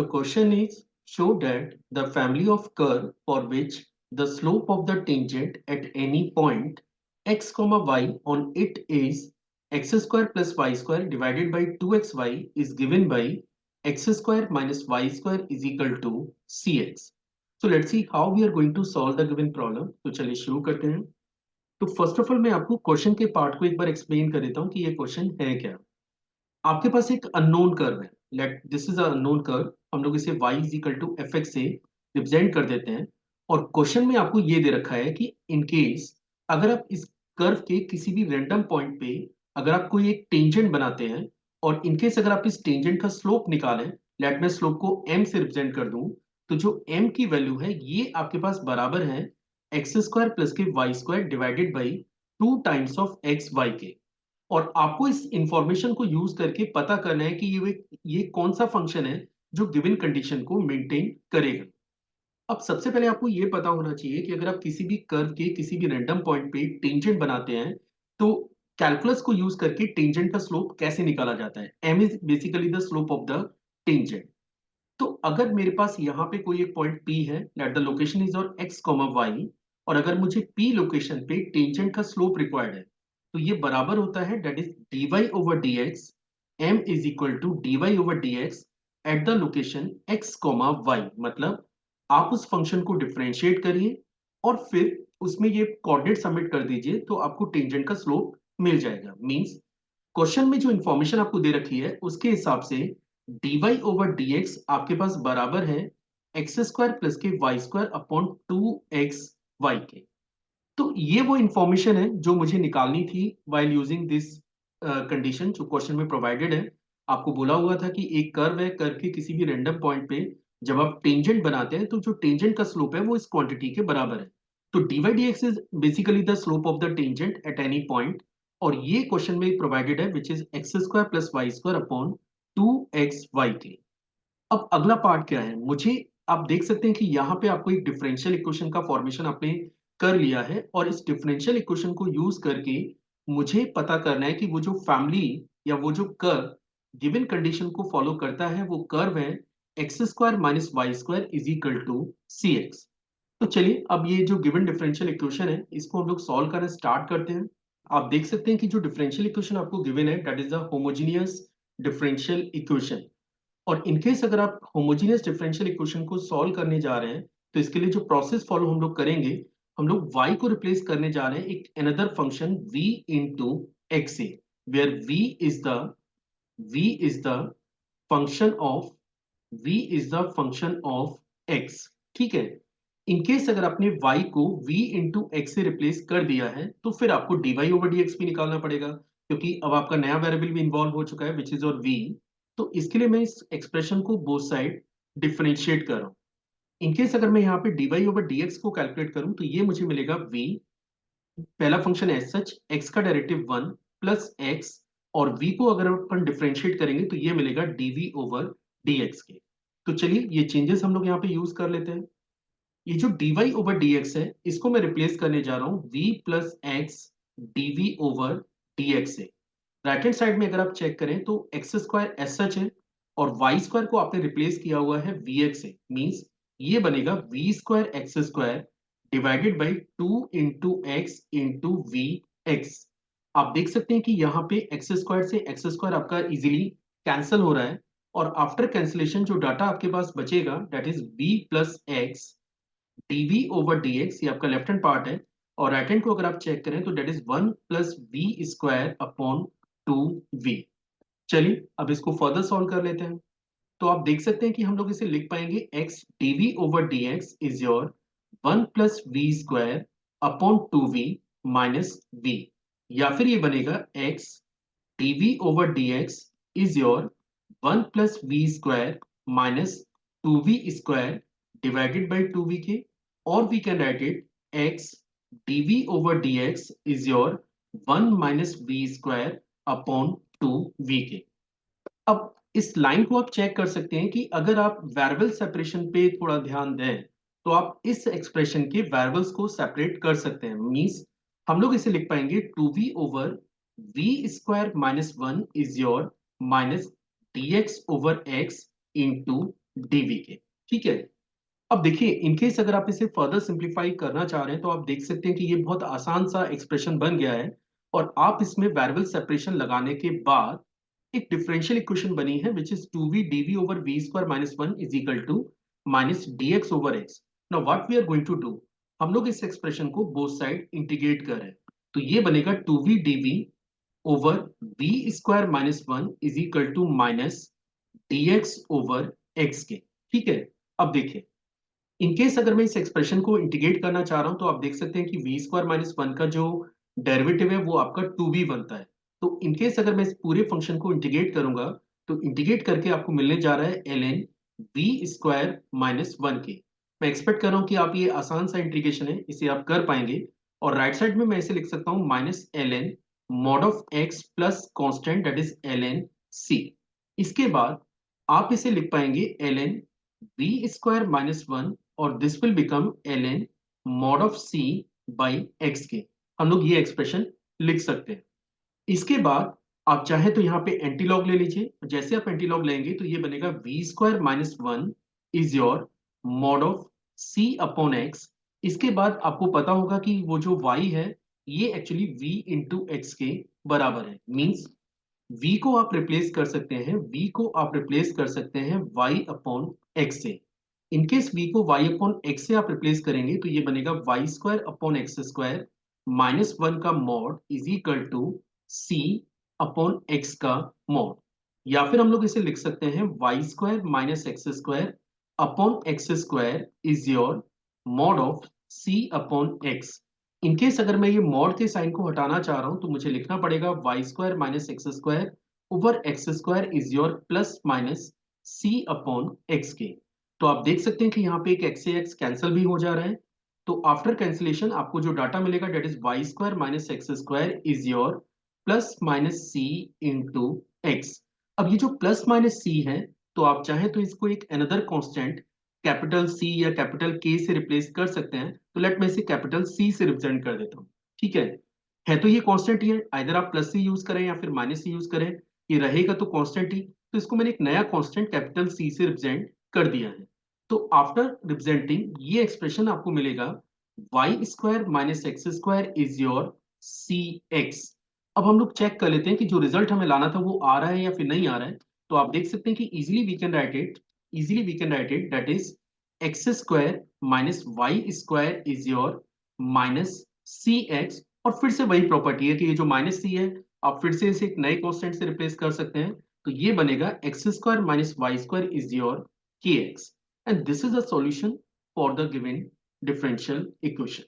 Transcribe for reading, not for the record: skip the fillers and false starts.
The question is, show that the family of curve for which the slope of the tangent at any point x comma y on it is x square plus y square divided by 2xy is given by x square minus y square is equal to cx. So let's see how we are going to solve the given problem. तो चलिए शुरू करते हैं. तो first of all मैं आपको question के part को एक बार एक्सप्लेन कर देता हूँ कि ये क्वेश्चन है क्या. आपके पास एक अननोन कर्व है. Let this is a unknown curve. हम लोग इसे y is equal to f x से रिप्रेजेंट कर देते हैं. और क्वेश्चन में आपको ये दे रखा है कि इन केस अगर आप इस कर्व के किसी भी रैंडम पॉइंट पे अगर आप कोई एक टेंजेंट बनाते हैं और इन केस अगर आप इस टेंजेंट का स्लोप निकालें, लेट मैं स्लोप को m से रिप्रेजेंट कर दूं, तो जो m की वैल्यू है ये आपके पास बराबर है एक्स स्क्वायर प्लस के y square divided by 2 times of x y के. और आपको इस इंफॉर्मेशन को यूज करके पता करना है कि ये कौन सा फंक्शन है जो गिवन कंडीशन को मेंटेन करेगा. अब सबसे पहले आपको ये पता होना चाहिए कि अगर आप किसी भी कर्व के किसी भी रैंडम पॉइंट पे टेंजेंट बनाते हैं तो कैलकुलस को यूज करके टेंजेंट का स्लोप कैसे निकाला जाता है. M is basically the slope of the tangent. तो अगर मेरे पास यहाँ पे कोई एक पॉइंट P है, let the location is on x comma y, और अगर मुझे P लोकेशन पे टेंजेंट का स्लोप रिक्वायर्ड है तो ये बराबर होता है that is dy over dx. m is equal to dy over dx at the location x comma y. मतलब आप उस फंक्शन को डिफरेंशिएट करिए और फिर उसमें ये कोऑर्डिनेट सबमिट कर दीजिए तो आपको टेंजेंट का स्लोप मिल जाएगा. मींस क्वेश्चन में जो इंफॉर्मेशन आपको दे रखी है उसके हिसाब से dy ओवर dx आपके पास बराबर है एक्स स्क्वायर प्लस के वाई स्क्वायर अपॉन 2xy के. तो ये वो इंफॉर्मेशन है जो मुझे निकालनी थी वाइल यूजिंग दिस कंडीशन जो क्वेश्चन में प्रोवाइडेड है. आपको बोला हुआ था कि एक कर्व है, कर्व के किसी भी रैंडम पॉइंट पे जब आप टेंजेंट बनाते हैं तो जो टेंजेंट का स्लोप है वो इस क्वांटिटी के बराबर है. तो dy dx is basically the slope of the tangent at any point. और ये क्वेश्चन में प्रोवाइडेड है which is x square plus y square upon 2xy के. अब अगला पार्ट क्या है, मुझे आप देख सकते हैं कि यहाँ पे आपको एक डिफरेंशियल इक्वेशन का फॉर्मेशन आपने कर लिया है और इस डिफरेंशियल इक्वेशन को यूज करके मुझे पता करना है कि वो जो फैमिली या वो जो कर्व गिवन कंडीशन को फॉलो करता है वो कर्व है x square minus y square is equal to c x. तो चलिए अब ये जो गिवन डिफरेंशियल इक्वेशन है इसको हम लोग सॉल्व करना स्टार्ट करते हैं. आप देख सकते हैं कि जो डिफरेंशियल इक्वेशन आपको गिवन है that is the homogeneous differential equation. और इनकेस अगर आप होमोजेनियस डिफरेंशियल इक्वेशन को सॉल्व करने जा रहे हैं तो इसके लिए जो प्रोसेस फॉलो हम लोग करेंगे, हम लोग y को रिप्लेस करने जा रहे हैं एक another function v into X से, where v is the function of x. ठीक है. इनकेस अगर आपने y को v इंटू एक्स से रिप्लेस कर दिया है तो फिर आपको dy ओवर dx भी निकालना पड़ेगा क्योंकि अब आपका नया वेरिएबल भी इन्वॉल्व हो चुका है विच इज और v. तो इसके लिए मैं इस एक्सप्रेशन को बोथ साइड डिफरेंशिएट कर रहा हूं. इनकेस अगर मैं यहाँ पे dy ओवर dx को कैलकुलेट करूं तो ये मुझे मिलेगा v, पहला फंक्शन एज सच x का डेरिवेटिव 1 प्लस x, और v को अगर अपन डिफरेंशिएट करेंगे तो ये मिलेगा dv ओवर dx के. तो चलिए ये चेंजेस हम लोग यहाँ पे यूज कर लेते हैं. ये जो dy ओवर dx है इसको मैं रिप्लेस करने जा रहा हूँ v plus x dv over dx से. राइट हैंड साइड में अगर आप चेक करें तो एक्स स्क्वायर एस सच है और वाई स्क्वायर को आपने रिप्लेस किया हुआ है वी एक्स से. मीन्स ये बनेगा v square x square divided by 2 into x. आप देख सकते हैं कि यहाँ पे एक्स स्क्वायर से एक्स स्क्वायर आपका इजीली कैंसिल हो रहा है और आफ्टर कैंसिलेशन जो डाटा आपके पास बचेगा that is v plus x dv over dx. ये आपका लेफ्ट हैंड पार्ट है और राइट हैंड को अगर आप चेक करें तो that is 1 plus v square upon 2v. चलिए अब इसको फर्दर सॉल्व कर लेते हैं. तो आप देख सकते हैं कि हम लोग इसे लिख पाएंगे x dv over dx is your 1 plus v square upon 2v minus v. या फिर ये बनेगा x dv over dx is your 1 plus v square minus 2v square divided by 2v के. और we can write it x dv over dx is your 1 minus v square upon 2v के. अब इस line को आप check कर सकते हैं कि अगर आप वेरिएबल सेपरेशन पे थोड़ा ध्यान दें तो आप इस एक्सप्रेशन के वेरिएबल्स को सेपरेट कर सकते हैं. मींस हम लोग इसे लिख पाएंगे 2v over v square minus 1 is your minus dx over x into d v. ठीक है, अब देखिए इनकेस अगर आप इसे फर्दर सिंप्लीफाई करना चाह रहे हैं तो आप देख सकते हैं कि ये बहुत आसान सा एक्सप्रेशन बन गया है, और आप इसमें वेरिएबल सेपरेशन लगाने के बाद एक डिफरेंशियल इक्वेशन बनी है which is 2v dv over v square minus 1 is equal to minus dx over x। Now what we are going to do, हम लोग इस एक्सप्रेशन को बोथ साइड इंटीग्रेट कर रहे हैं, तो ये बनेगा 2v dv over v square minus 1 is equal to minus dx over x के। ठीक है, अब देखिए इनकेस अगर मैं इस एक्सप्रेशन को इंटीग्रेट करना चाह रहा हूं तो आप देख सकते हैं कि वी स्क्वायर माइनस वन का जो डेरिवेटिव है वो आपका 2b बनता है। तो इनकेस अगर मैं इस पूरे फंक्शन को इंटीग्रेट करूंगा तो इंटीग्रेट करके आपको मिलने जा रहा है ln v square minus one के। मैं एक्सपेक्ट कर रहा हूं कि आप ये आसान सा इंटीग्रेशन है, इसे आप कर पाएंगे, और राइट साइड में मैं इसे लिख सकता हूं minus ln mod of X plus constant that is ln C. इसके बाद आप इसे लिख पाएंगे ln v square minus one, और this will become ln mod of c by x के। हम लोग ये एक्सप्रेशन लिख सकते हैं। इसके बाद आप चाहे तो यहाँ पे एंटीलॉग ले लीजिए, जैसे आप एंटीलॉग लेंगे तो ये बनेगा v square minus one is your mod of C upon x. इसके बाद आपको पता होगा कि वो जो y है ये एक्चुअली v इंटू एक्स के बराबर है, मीन्स v को आप रिप्लेस कर सकते हैं, v को आप रिप्लेस कर सकते हैं y अपॉन एक्स से। इनकेस v को y अपॉन एक्स से आप रिप्लेस करेंगे तो ये बनेगा Y square upon X square minus one का mod is equal to C upon X का मॉड, या फिर हम लोग इसे लिख सकते हैं Y square minus x square upon X square is your mod of C upon X. In case अगर मैं ये मॉड के साइन को हटाना चाह रहा हूं तो मुझे लिखना पड़ेगा y square minus x square over x square is your plus minus c upon x के। तो आप देख सकते हैं कि यहाँ पे एक एक्स से एक्स कैंसिल भी हो जा रहा है, तो आफ्टर कैंसिलेशन आपको जो डाटा मिलेगा that is y square minus x square is your plus minus c into x. अब ये जो प्लस माइनस सी है, तो आप चाहें तो इसको एक अनदर कांस्टेंट कैपिटल सी या कैपिटल के से रिप्लेस कर सकते हैं, तो लेट मैं इसे कैपिटल सी से रिप्रेजेंट कर देता हूँ। ठीक है तो ये कांस्टेंट ही है, आइदर आप प्लस सी यूज करें या फिर माइनस सी यूज करें, ये रहेगा तो कांस्टेंट ही, तो इसको मैंने एक नया कांस्टेंट कैपिटल सी से रिप्रेजेंट कर दिया है। तो आफ्टर रिप्रेजेंटिंग ये एक्सप्रेशन आपको मिलेगा y square minus x square is your c x. अब हम लोग चेक कर लेते हैं कि जो रिजल्ट हमें लाना था वो आ रहा है या फिर नहीं आ रहा है। तो आप देख सकते हैं कि easily we can write it that is x square minus y square is your minus c x, और फिर से वही प्रॉपर्टी है कि ये जो माइनस सी है आप फिर से इसे एक नए कॉन्स्टेंट से रिप्लेस कर सकते हैं, तो ये बनेगा x square minus y square is your k x, and this is a solution for the given differential equation.